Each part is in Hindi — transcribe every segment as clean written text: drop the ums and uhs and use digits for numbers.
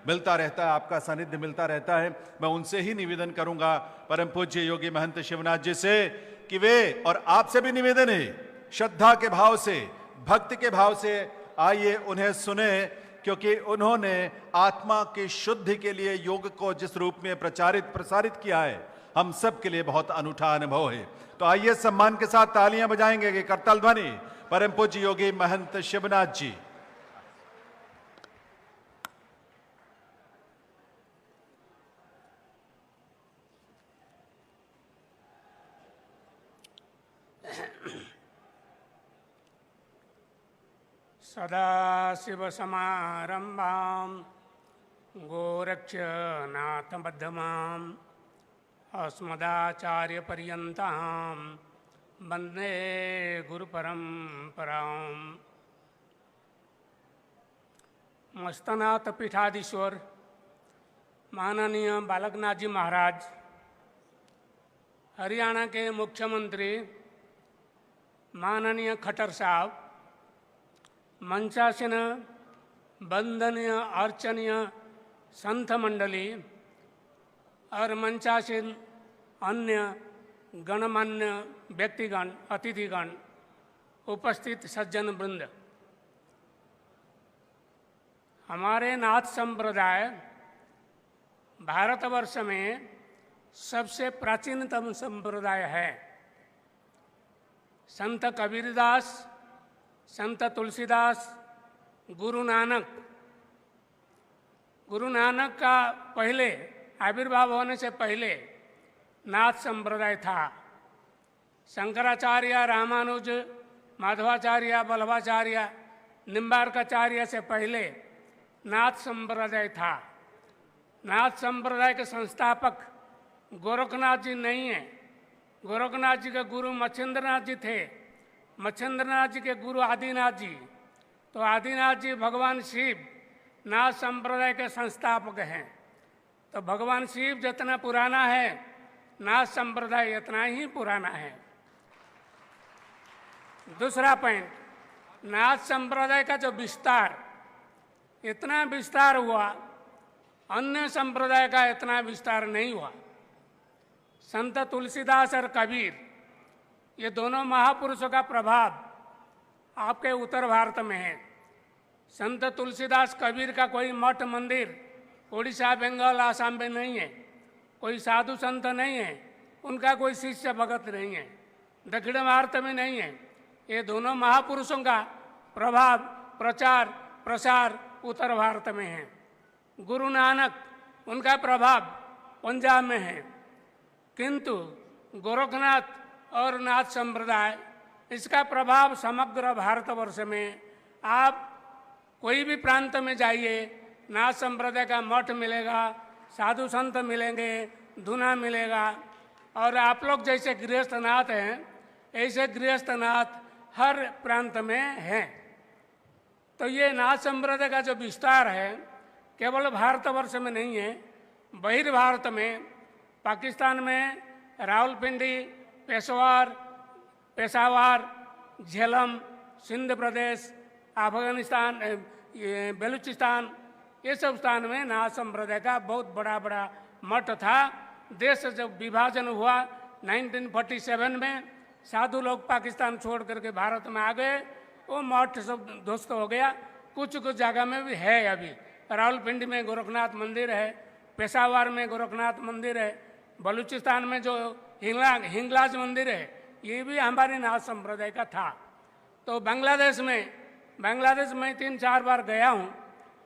मिलता रहता है, आपका सानिध्य मिलता रहता है। मैं उनसे ही निवेदन करूंगा परम पूज्य योगी महंत शिवनाथ जी से कि वे, और आपसे भी निवेदन है, श्रद्धा के भाव से, भक्ति के भाव से आइए उन्हें सुने, क्योंकि उन्होंने आत्मा की शुद्धि के लिए योग को जिस रूप में प्रसारित किया है, हम सब के लिए बहुत अनूठा अनुभव है। तो आइए सम्मान के साथ तालियां बजाएंगे कि करताल ध्वनि परम पूज्य योगी महंत शिवनाथ जी। सदाशिवसमारम्भां गोरक्षनाथमध्यमाम् अस्मदाचार्यपर्यन्तां वन्दे गुरुपरम्पराम्। मस्तनाथ पीठाधीश्वर माननीय बालकनाथ जी महाराज, हरियाणा के मुख्यमंत्री माननीय खट्टर साहब, मंचासीन वंदनीय अर्चनीय संत मंडली और मंचासीन अन्य गणमान्य व्यक्तिगण, अतिथिगण, उपस्थित सज्जन वृंद, हमारे नाथ संप्रदाय भारतवर्ष में सबसे प्राचीनतम संप्रदाय है। संत कबीरदास, संत तुलसीदास, गुरु नानक का पहले आविर्भाव होने से पहले नाथ संप्रदाय था। शंकराचार्य, रामानुज, माधवाचार्य, बल्लभाचार्य, निम्बार्काचार्य से पहले नाथ संप्रदाय था। नाथ संप्रदाय के संस्थापक गोरखनाथ जी नहीं है। गोरखनाथ जी के गुरु मच्छिंद्रनाथ जी थे। मच्छिंद्रनाथ जी के गुरु आदिनाथ जी, तो आदिनाथ जी भगवान शिव नाथ संप्रदाय के संस्थापक हैं। तो भगवान शिव जितना पुराना है, नाथ संप्रदाय इतना ही पुराना है। दूसरा पॉइंट, नाथ संप्रदाय का जो विस्तार, इतना विस्तार हुआ, अन्य संप्रदाय का इतना विस्तार नहीं हुआ। संत तुलसीदास और कबीर, ये दोनों महापुरुषों का प्रभाव आपके उत्तर भारत में है। संत तुलसीदास, कबीर का कोई मठ मंदिर उड़ीसा, बंगाल, आसाम में नहीं है। कोई साधु संत नहीं है, उनका कोई शिष्य भगत नहीं है, दक्षिण भारत में नहीं है। ये दोनों महापुरुषों का प्रभाव, प्रचार, प्रसार उत्तर भारत में है। गुरु नानक, उनका प्रभाव पंजाब में है। किंतु गोरखनाथ और नाथ संप्रदाय, इसका प्रभाव समग्र भारतवर्ष में, आप कोई भी प्रांत में जाइए, नाथ संप्रदाय का मठ मिलेगा, साधु संत मिलेंगे, धुना मिलेगा। और आप लोग जैसे गृहस्थनाथ हैं, ऐसे गृहस्थनाथ हर प्रांत में हैं। तो ये नाथ संप्रदाय का जो विस्तार है, केवल भारतवर्ष में नहीं है, बहिर्भारत में, पाकिस्तान में रावलपिंडी, पेशावर, झेलम, सिंध प्रदेश, अफगानिस्तान, बलूचिस्तान, ये सब स्थान में नाथ संप्रदाय का बहुत बड़ा मठ था। देश जब विभाजन हुआ 1947 में, साधु लोग पाकिस्तान छोड़ करके भारत में आ गए, वो मठ सब ध्वस्त हो गया। कुछ जगह में भी है अभी। रावलपिंडी में गोरखनाथ मंदिर है, पेशावर में गोरखनाथ मंदिर है, बलूचिस्तान में जो हिंगलाज मंदिर है, ये भी हमारे नाथ संप्रदाय का था। तो बांग्लादेश में 3-4 बार गया हूँ।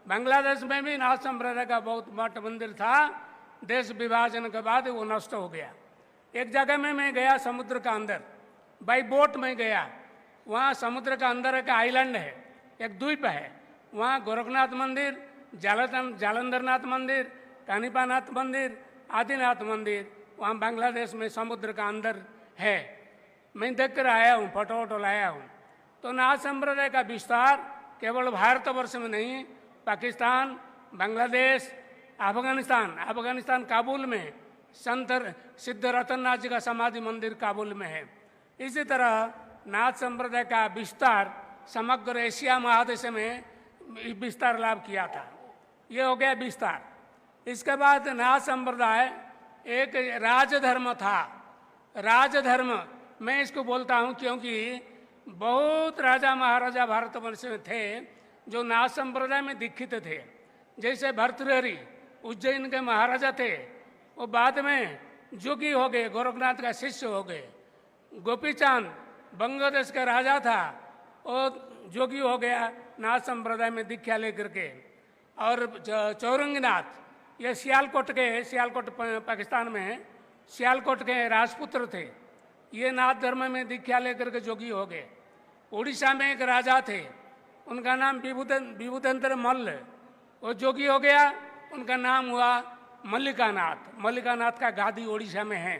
बांग्लादेश में भी नाथ संप्रदाय का बहुत मठ मंदिर था। देश विभाजन के बाद वो नष्ट हो गया। एक जगह में मैं गया समुद्र का अंदर, बाई बोट में गया। वहाँ समुद्र का अंदर एक आइलैंड है, एक द्वीप है। वहाँ गोरखनाथ मंदिर, जालंधरनाथ मंदिर, कानिपानाथ मंदिर, आदिनाथ मंदिर, वहाँ बांग्लादेश में समुद्र का अंदर है। मैं देख कर आया हूँ, फोटो लाया हूँ। तो नाथ संप्रदाय का विस्तार केवल भारतवर्ष में नहीं, पाकिस्तान, बांग्लादेश, अफगानिस्तान काबुल में संत सिद्ध रतननाथ जी का समाधि मंदिर काबुल में है। इसी तरह नाथ संप्रदाय का विस्तार समग्र एशिया महादेश में विस्तार लाभ किया था। ये हो गया विस्तार। इसके बाद नाथ संप्रदाय एक राजधर्म था। राजधर्म मैं इसको बोलता हूँ क्योंकि बहुत राजा महाराजा भारतवर्ष में थे जो नाथ संप्रदाय में दीक्षित थे। जैसे भर्तृहरि उज्जैन के महाराजा थे, वो बाद में जोगी हो गए, गोरखनाथ का शिष्य हो गए। गोपीचांद बंगलादेश का राजा था, वो जोगी हो गया नाथ संप्रदाय में दीक्षा लेकर के। और चौरंगनाथ ये सियालकोट पाकिस्तान में है, सियालकोट के राजपुत्र थे। ये नाथ धर्म में दीक्षा लेकर के जोगी हो गए। उड़ीसा में एक राजा थे, उनका नाम विभूतेंद्र मल्ल, वो जोगी हो गया, उनका नाम हुआ मल्लिकानाथ। मल्लिकानाथ का गादी उड़ीसा में है।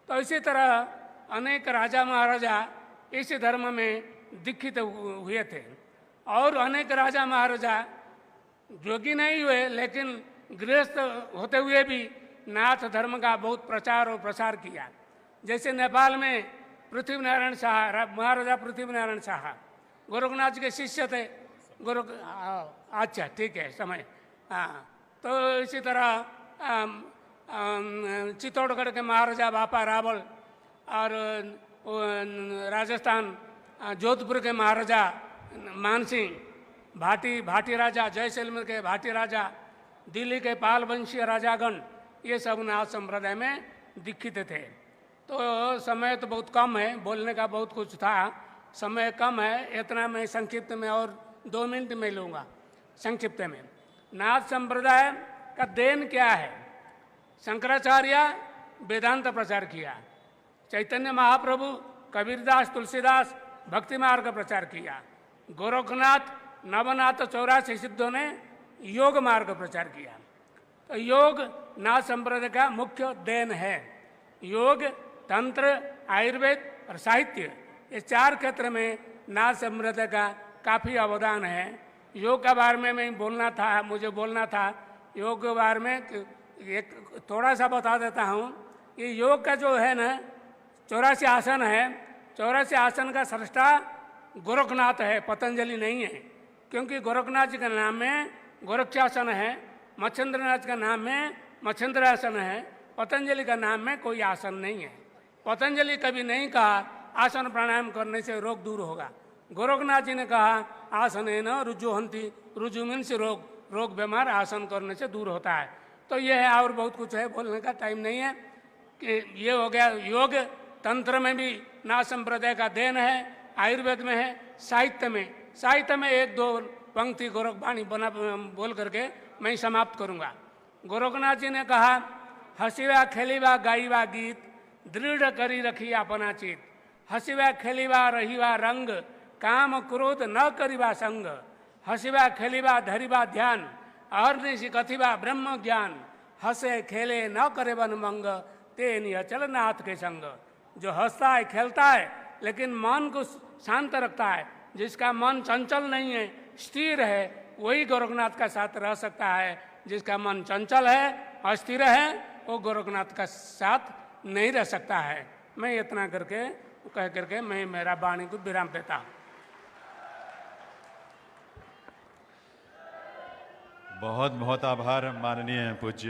तो इसी तरह अनेक राजा महाराजा इस धर्म में दीक्षित हुए थे। और अनेक राजा महाराजा जोगी नहीं हुए, लेकिन गृहस्थ होते हुए भी नाथ धर्म का बहुत प्रचार और प्रसार किया। जैसे नेपाल में पृथ्वीनारायण शाह, महाराजा पृथ्वीनारायण शाह गोरखनाथ जी के शिष्य थे। अच्छा ठीक है, समय। हाँ, तो इसी तरह चित्तौड़गढ़ के महाराजा बापा रावल और राजस्थान जोधपुर के महाराजा मानसिंह, भाटी राजा, जैसलमेर के भाटी राजा, दिल्ली के पाल वंशीय राजागण, ये सब नाथ संप्रदाय में दीक्षित थे। तो समय तो बहुत कम है, बोलने का बहुत कुछ था, समय कम है, इतना मैं संक्षिप्त में और 2 मिनट में लूँगा। संक्षिप्त में नाथ संप्रदाय का देन क्या है? शंकराचार्य वेदांत प्रचार किया, चैतन्य महाप्रभु, कबीरदास, तुलसीदास भक्ति मार्ग प्रचार किया, गोरखनाथ, नवनाथ 84 सिद्धों ने योग मार्ग प्रचार किया। तो योग नाथ संप्रदाय का मुख्य देन है। योग, तंत्र, आयुर्वेद और साहित्य, ये 4 क्षेत्र में नाथ संप्रदाय का काफ़ी अवदान है। योग के बारे में मैं मुझे बोलना था। योग के बारे में एक थोड़ा सा बता देता हूँ। ये योग का जो है ना 84 आसन है, 84 आसन का सृष्टा गोरखनाथ है, पतंजलि नहीं है। क्योंकि गोरखनाथ जी के नाम में गोरक्षासन है, मच्छिंद्रनाथ का नाम में मच्छिंद्रासन है, पतंजलि का नाम में कोई आसन नहीं है। पतंजलि कभी नहीं कहा आसन प्राणायाम करने से रोग दूर होगा। गोरखनाथ जी ने कहा आसन है न रुजुहंती, रुजु मीन्स रोग बीमार आसन करने से दूर होता है। तो ये है, और बहुत कुछ है, बोलने का टाइम नहीं है। कि ये हो गया योग। तंत्र में भी नाथ संप्रदाय का देन है, आयुर्वेद में है, साहित्य में 1-2 पंक्ति गोरखवाणी बोल करके मैं समाप्त करूँगा। गोरखनाथ जी ने कहा, हसीवा खेलीवा गाईवा गीत, दृढ़ करी रखी अपना चित, हसीवा खेलीवा रहीवा रंग, काम क्रोध न करीवा संग, हसीवा खेलीवा धरीवा ध्यान, अहर्निशि कथिवा ब्रह्म ज्ञान, हंसे खेले न करे वन मंग, तेन अचल नाथ के संग। जो हंसता है, खेलता है, लेकिन मन को शांत रखता है, जिसका मन चंचल नहीं है, स्थिर है, वही गोरखनाथ का साथ रह सकता है। जिसका मन चंचल है, अस्थिर है, वो गोरखनाथ का साथ नहीं रह सकता है। मैं इतना कह करके मैं मेरा वाणी को विराम देता हूँ। बहुत बहुत आभार माननीय पूज्य